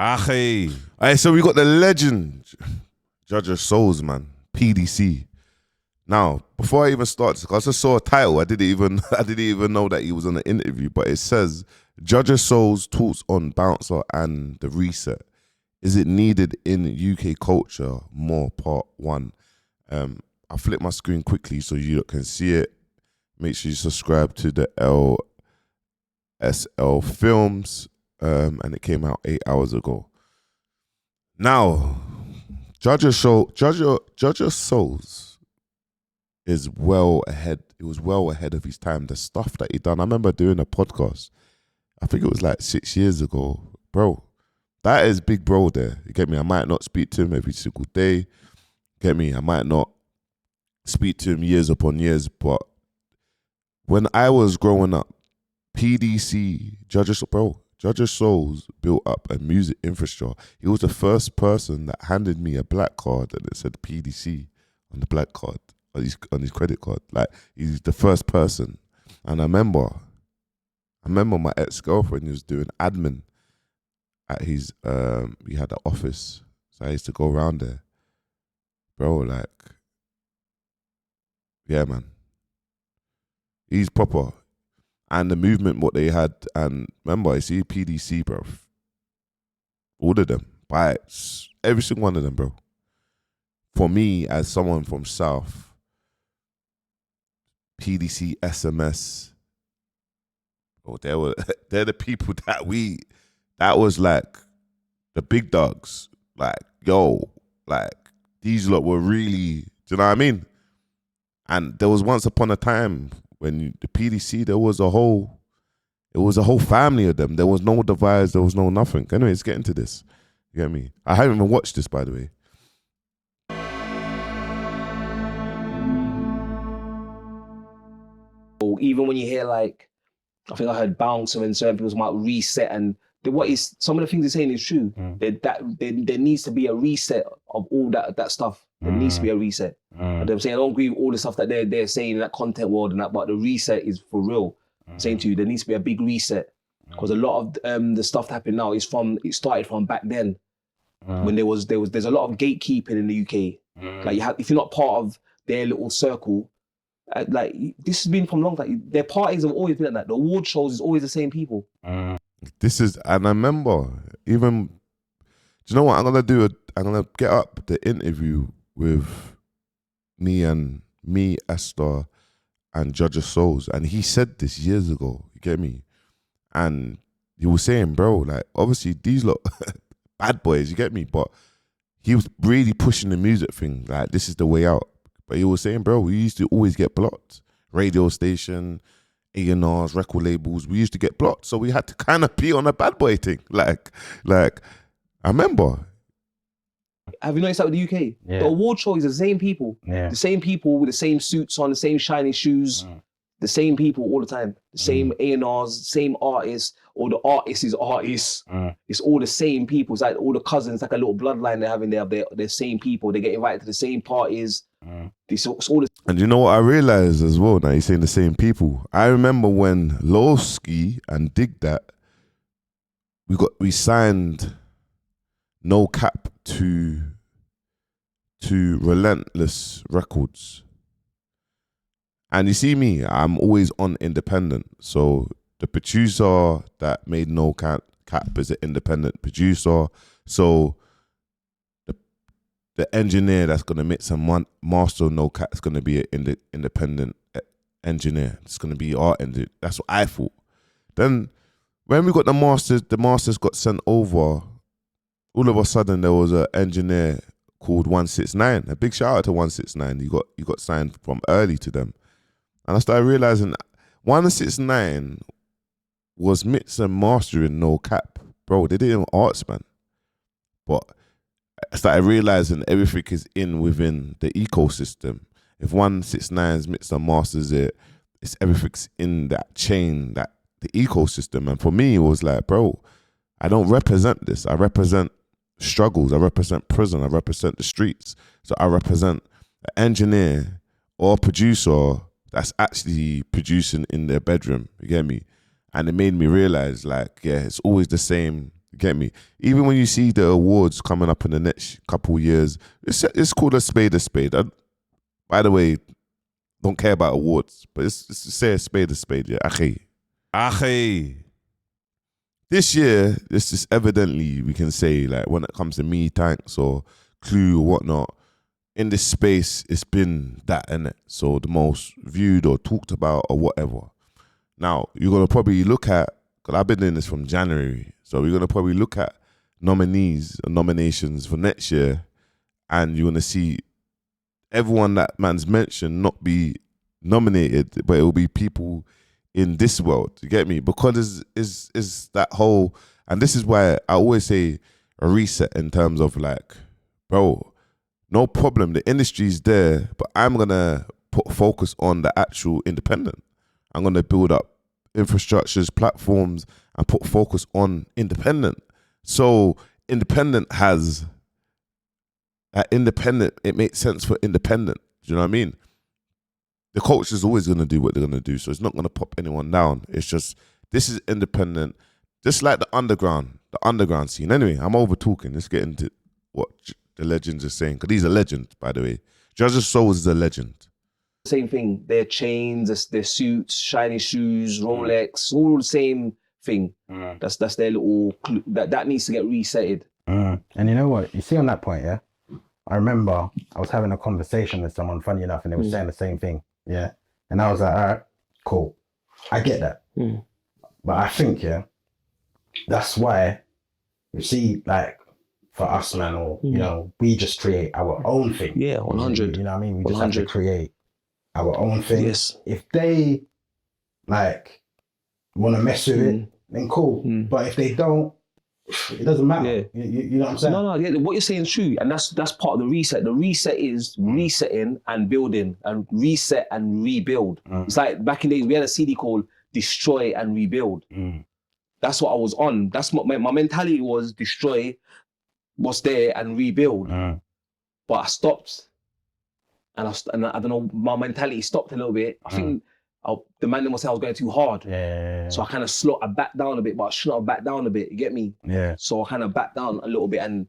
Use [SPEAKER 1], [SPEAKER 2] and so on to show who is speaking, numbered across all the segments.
[SPEAKER 1] Ackhiii. Alright, so we got the legend, Jaja Soze, man. PDC. Now, before I even start, because I just saw a title, I didn't even know that he was on an interview, but it says Jaja Soze talks on bouncer and the reset. Is it needed in UK culture? More part 1. I'll flip my screen quickly so you can see it. Make sure you subscribe to the LSL Films, and it came out 8 hours ago. Now, Jaja Soze is well ahead. It was well ahead of his time. The stuff that he done. I remember doing a podcast. I think it was like 6 years ago, bro. That is big bro there. You get me? I might not speak to him every single day. Get me? I might not speak to him years upon years, but when I was growing up, PDC, Jaja Soze built up a music infrastructure. He was the first person that handed me a black card and it said PDC on the black card, on his credit card. Like, he's the first person. And I remember my ex-girlfriend was doing admin at his, he had an office. So I used to go around there. Bro, like, yeah, man. He's proper. And the movement, what they had, and remember, I see PDC, bro. All of them. Bites. Every single one of them, bro. For me, as someone from South, PDC, SMS, oh, they're the people that was like the big dogs. Like, yo, like, these lot were really, do you know what I mean? And there was once upon a time when the PDC, it was a whole family of them. There was no divides, there was no nothing. Anyway, let's get into this. You get me? I haven't even watched this, by the way.
[SPEAKER 2] Even when you hear, like, I think I heard bouncer and certain people might reset, and some of the things they're saying is true. There needs to be a reset of all that stuff. There needs to be a reset. And I'm saying I don't agree with all the stuff that they're saying in that content world and that, but the reset is for real. I'm saying to you, there needs to be a big reset, because a lot of the stuff that happened now it started from back then, when there's a lot of gatekeeping in the UK. Like, if you're not part of their little circle, like, this has been from long time. Their parties have always been like that. The award shows is always the same people.
[SPEAKER 1] And I remember, even, do you know what I'm gonna get up the interview with me, Esther, and Jaja Soze, and he said this years ago. You get me? And he was saying, bro, like, obviously these lot bad boys. You get me? But he was really pushing the music thing. Like, this is the way out. But he was saying, bro, we used to always get blocked. Radio station, A&Rs, record labels, we used to get blocked. So we had to kind of be on a bad boy thing. Like I remember.
[SPEAKER 2] Have you noticed that with the UK? Yeah. The award show is the same people. Yeah. The same people with the same suits on, the same shiny shoes. The same people all the time. The same A&Rs, same artists, or the artist is artists. It's all the same people. It's like all the cousins, like a little bloodline they're having there. They're the same people. They get invited to the same parties. It's all the.
[SPEAKER 1] And you know what I realized as well, now you're saying the same people. I remember when Lowski and Dig That, we signed No Cap to Relentless Records. And you see me, I'm always on independent. So the producer that made No Cap is an independent producer. So the engineer that's going to mix and master No Cap is going to be an independent engineer. It's going to be our engineer. That's what I thought. Then when we got the masters got sent over, all of a sudden there was an engineer called 169. A big shout out to 169. You got signed from early to them. And I started realizing 169 was mix and mastering No Cap. Bro, they didn't arts, man. But I started realizing everything is within the ecosystem. If 169's mix and masters it's everything's in that chain, that the ecosystem. And for me, it was like, bro, I don't represent this. I represent struggles. I represent prison. I represent the streets. So I represent an engineer or producer that's actually producing in their bedroom. You get me? And it made me realize, like, yeah, it's always the same Get me? Even when you see the awards coming up in the next couple years, it's called a spade a spade. By the way, don't care about awards, but it's say a spade, yeah. Ackhiii. This year, this is evidently, we can say, like, when it comes to Me Thanks or Clue or whatnot, in this space, it's been that, innit? So the most viewed or talked about or whatever. Now, you're going to probably look at, because I've been doing this from January, so you're going to probably look at nominees and nominations for next year, and you're going to see everyone that man's mentioned not be nominated, but it will be people in this world. You get me? Because is that whole, and this is why I always say a reset in terms of like, bro, no problem. The industry's there, but I'm gonna put focus on the actual independent. I'm gonna build up infrastructures, platforms, and put focus on independent. So independent has independent. It makes sense for independent. Do you know what I mean? The culture is always gonna do what they're gonna do, so it's not gonna pop anyone down. It's just this is independent, just like the underground scene. Anyway, I'm over talking. Let's get into what the legends are saying, because he's a legend, by the way. Jaja Soze is a legend.
[SPEAKER 2] Same thing. Their chains, their suits, shiny shoes, Rolex, all the same thing. That's their little clue. That needs to get resetted.
[SPEAKER 3] And you know what? You see on that point, yeah? I remember I was having a conversation with someone, funny enough, and they were saying the same thing. Yeah. And I was like, all right, cool. I get that. But I think, yeah, that's why, you see, like, for us, man, or, you know, we just create our own thing.
[SPEAKER 2] Yeah, 100.
[SPEAKER 3] You know what I mean? We just
[SPEAKER 2] 100.
[SPEAKER 3] have to create our own thing.
[SPEAKER 2] Yes.
[SPEAKER 3] If they, like, want to mess with it, then cool. But if they don't, it doesn't matter.
[SPEAKER 2] Yeah.
[SPEAKER 3] You know what I'm saying?
[SPEAKER 2] No, yeah, what you're saying is true, and that's part of the reset. The reset is resetting and building, and reset and rebuild. It's like back in the days, we had a CD called Destroy and Rebuild. That's what I was on. That's what my mentality was: destroy what's there and rebuild. But I stopped, and I don't know, my mentality stopped a little bit. I think the man must say I was going too hard. So I kind of I backed down a bit, but I shouldn't have backed down a bit. You get me?
[SPEAKER 3] Yeah.
[SPEAKER 2] So I kind of backed down a little bit, and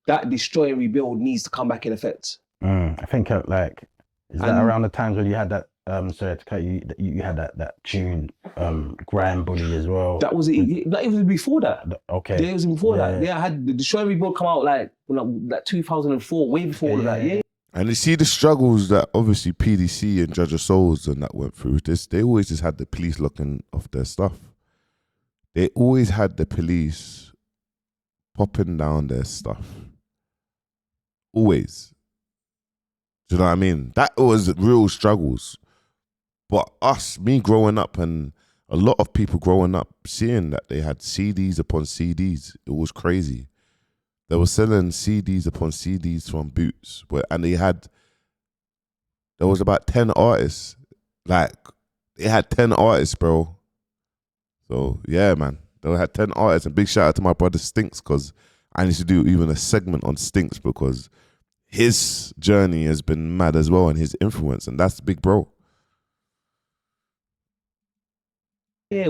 [SPEAKER 2] that destroy and rebuild needs to come back in effect.
[SPEAKER 3] I think like, is that around the times when you had that? Sorry to cut you. You had that tune, Grand Bully as well.
[SPEAKER 2] That was it. That even before that.
[SPEAKER 3] Okay.
[SPEAKER 2] Yeah, it was before that. Yeah, I had the destroy and rebuild come out like 2004, way before all of that. Yeah.
[SPEAKER 1] And you see the struggles that obviously PDC and Jaja Soze and that went through. They always just had the police looking off their stuff. They always had the police popping down their stuff. Always. Do you know what I mean? That was real struggles. But me growing up, and a lot of people growing up, seeing that they had CDs upon CDs, it was crazy. They were selling CDs upon CDs from Boots, and there was about 10 artists. Like, they had 10 artists, bro. So, yeah, man. They had 10 artists, and big shout out to my brother Stinks, because I need to do even a segment on Stinks, because his journey has been mad as well, and his influence, and that's big, bro.
[SPEAKER 2] Yeah,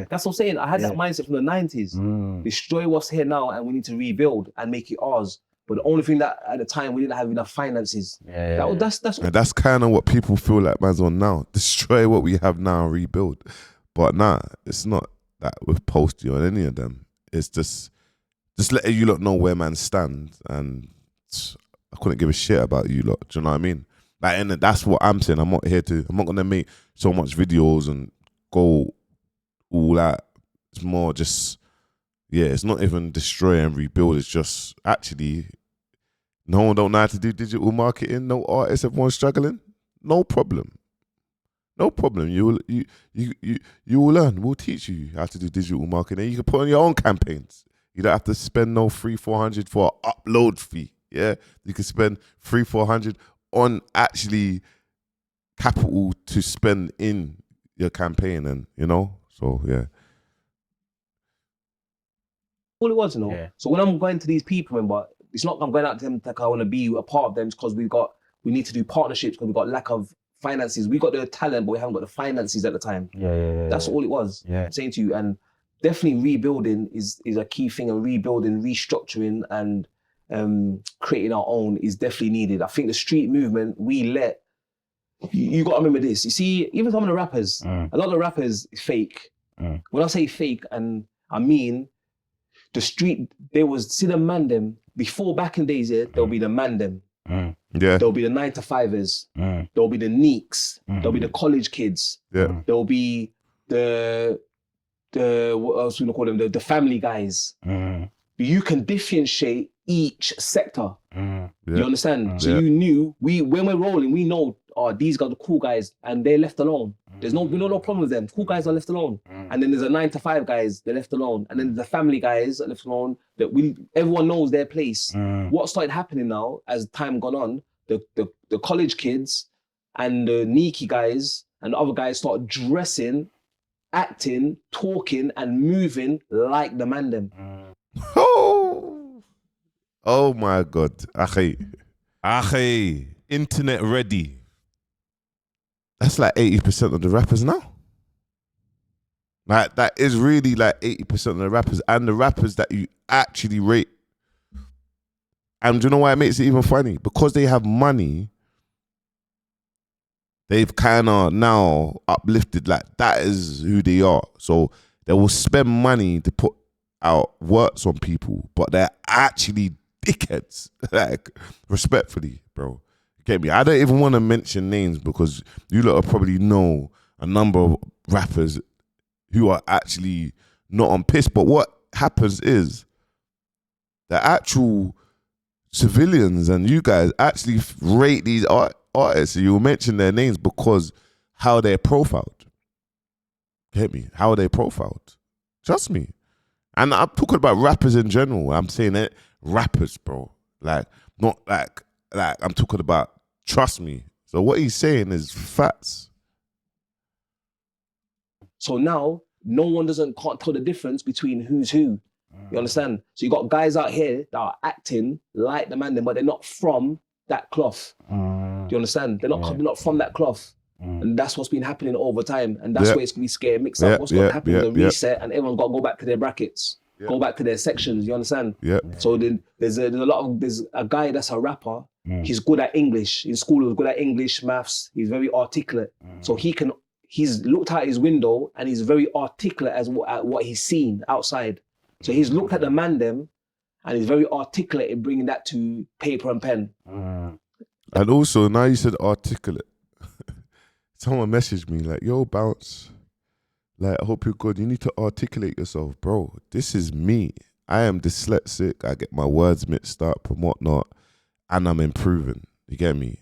[SPEAKER 2] that's what I'm saying. I had that mindset from the 90s. Destroy what's here now, and we need to rebuild and make it ours. But the only thing that at the time we didn't have enough finances.
[SPEAKER 1] That's kind of what people feel like man's on now. Destroy what we have now, rebuild. But nah, it's not that with Posty or any of them. It's just letting you lot know where man stands, and I couldn't give a shit about you lot. Do you know what I mean? Like, and that's what I'm saying. I'm not gonna make so much videos and go all that. It's more just, it's not even destroy and rebuild. It's just actually, no one don't know how to do digital marketing. No artists, everyone's struggling. No problem. You will learn. We'll teach you how to do digital marketing. You can put on your own campaigns. You don't have to spend no $300-400 for an upload fee. Yeah, you can spend $300-400 on actually capital to spend in your campaign, and So yeah.
[SPEAKER 2] All it was, Yeah. So when I'm going to these people, remember, it's not I'm going out to them like I want to be a part of them, because we need to do partnerships because we've got lack of finances. We got the talent, but we haven't got the finances at the time.
[SPEAKER 3] Yeah.
[SPEAKER 2] That's all it was.
[SPEAKER 3] Yeah.
[SPEAKER 2] I'm saying to you, and definitely rebuilding is a key thing, and rebuilding, restructuring, and creating our own is definitely needed. I think the street movement, you got to remember this. You see, even some of the rappers, a lot of the rappers is fake. When I say fake, and I mean the street, see the man them, before back in the days, there'll be the man them.
[SPEAKER 1] Yeah.
[SPEAKER 2] There'll be the 9-to-5ers. There'll be the neeks. There'll be the college kids.
[SPEAKER 1] Yeah.
[SPEAKER 2] There'll be the what else we call them? The family guys. You can differentiate each sector. You understand? So you knew when we're rolling, we know these are the cool we're left alone. There's no problem with them. Cool guys are left alone. And then there's a 9-to-5 guys, they're left alone. And then the family guys are left alone. Everyone knows their place. What started happening now as time gone on, the college kids and the neaky guys and the other guys start dressing, acting, talking, and moving like the man them.
[SPEAKER 1] Oh my God. Ackhiii. Internet ready. That's like 80% of the rappers now. Like, that is really like 80% of the rappers, and the rappers that you actually rate. And do you know why it makes it even funny? Because they have money, they've kind of now uplifted, like, that is who they are. So they will spend money to put out works on people, but they're actually dickheads. Like, respectfully, bro. Get me? I don't even want to mention names because you lot will probably know a number of rappers who are actually not on piss. But what happens is the actual civilians and you guys actually rate these artists. So you'll mention their names because how they're profiled. Get me? How they're profiled. Trust me. And I'm talking about rappers in general. I'm saying it, rappers, bro. Like, not like I'm talking about, trust me. So what he's saying is facts.
[SPEAKER 2] So now, no one can't tell the difference between who's who. You understand? So you got guys out here that are acting like the man, but they're not from that cloth. Do you understand? They're not from that cloth. And that's what's been happening over time. And that's where it's going to be scared, mixed up. What's going to happen is a reset, and everyone's got to go back to their brackets, go back to their sections. You understand? So then there's a guy that's a rapper. He's good at English. In school, he was good at English, maths. He's very articulate. So he's looked out his window and he's very articulate at what he's seen outside. So he's looked at the man them and he's very articulate in bringing that to paper and pen.
[SPEAKER 1] And also, now you said articulate. Someone messaged me like, yo, Bounce, like, I hope you're good. You need to articulate yourself, bro. This is me. I am dyslexic. I get my words mixed up and whatnot. And I'm improving. You get me?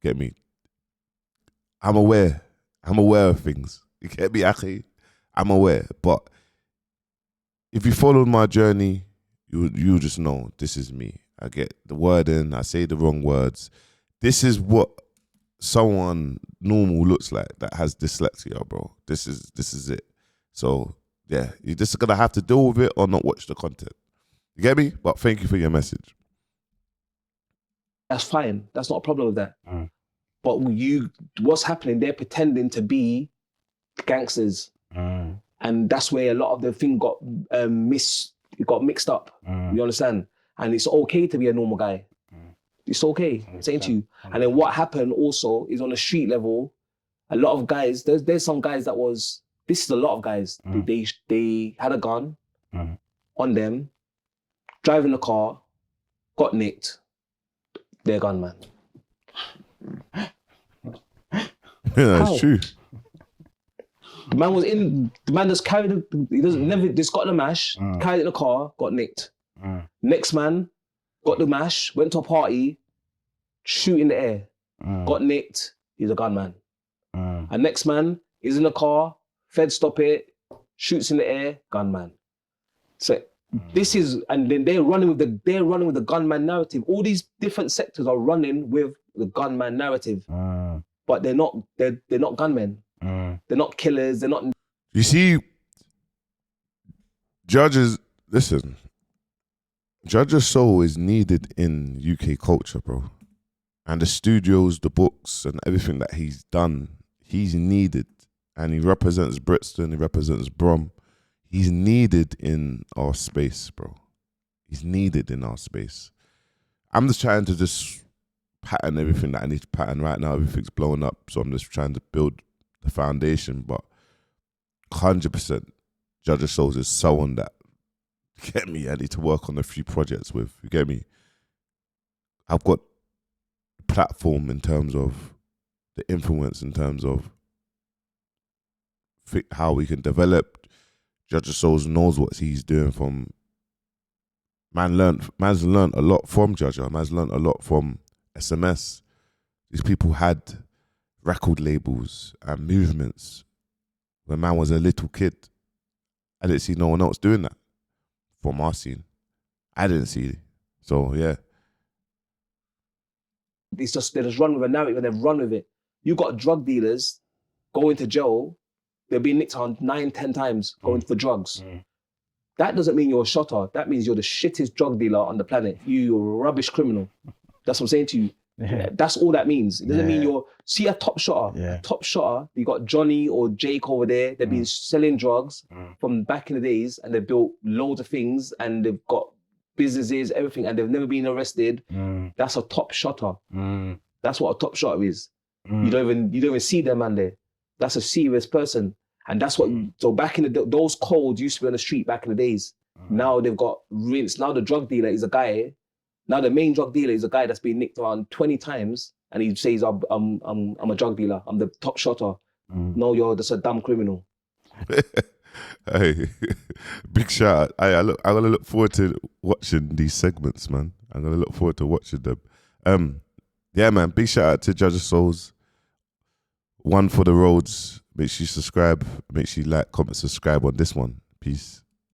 [SPEAKER 1] Get me? I'm aware. I'm aware of things. You get me, Ackhiii? I'm aware. But if you followed my journey, you just know this is me. I get the word in, I say the wrong words. This is what someone normal looks like that has dyslexia, bro. This is it. So yeah, you're just gonna have to deal with it or not watch the content. You get me? But thank you for your message.
[SPEAKER 2] That's fine. That's not a problem with that. But what's happening? They're pretending to be gangsters, and that's where a lot of the thing got mixed up. You understand? And it's okay to be a normal guy. It's okay. I'm saying to you. And then what happened also is on the street level, a lot of guys. There's some guys that was. This is a lot of guys. They had a gun on them, driving the car, got nicked. They're gunman.
[SPEAKER 1] Yeah, that's true.
[SPEAKER 2] The man just carried just got the mash, carried it in the car, got nicked. Next man got the mash, went to a party, shoot in the air, got nicked, he's a gunman. And next man is in the car, Fed stop it, shoots in the air, gunman. So this is, and then they're running with the gunman narrative. All these different sectors are running with the gunman narrative, but they're not gunmen. They're not killers. They're not.
[SPEAKER 1] You see, Jaja's soul is needed in UK culture, bro. And the studios, the books, and everything that he's done, he's needed. And he represents Brixton, he represents Brom. he's needed in our space, bro. He's needed in our space. I'm just trying to just pattern everything that I need to pattern right now. Everything's blowing up, so I'm just trying to build the foundation. But 100%, Jaja Soze is someone that, get me, I need to work on a few projects with. You get me? I've got platform in terms of the influence, in terms of how we can develop. Jaja Soze knows what he's doing from. Man's learned a lot from Jaja. Man's learned a lot from SMS. These people had record labels and movements when man was a little kid. I didn't see no one else doing that from our scene. I didn't see it. So yeah.
[SPEAKER 2] It's just, they just run with a narrative and they run with it. You got drug dealers going to jail, they're being nicked on 9-10 times going for drugs. That doesn't mean you're a shotter. That means you're the shittest drug dealer on the planet. You're a rubbish criminal. That's what I'm saying to you.
[SPEAKER 3] Yeah.
[SPEAKER 2] That's all that means. It doesn't mean you're, see a top shotter.
[SPEAKER 3] Yeah.
[SPEAKER 2] A top shotter, you got Johnny or Jake over there. They've been selling drugs from back in the days, and they've built loads of things, and they've got businesses, everything, and they've never been arrested. That's a top shotter. That's what a top shotter is. You don't even see them, man, there. That's a serious person. And that's what, so back in those codes used to be on the street back in the days. Now they've got rinse. Now the drug dealer is a guy. Now the main drug dealer is a guy that's been nicked around 20 times, and he says, I'm a drug dealer. I'm the top shotter. No, you're just a dumb criminal.
[SPEAKER 1] Hey, big shout out. I'm gonna look forward to watching these segments, man. I'm gonna look forward to watching them. Yeah, man. Big shout out to Jaja Soze. One for the roads. Make sure you subscribe. Make sure you like, comment, subscribe on this one. Peace.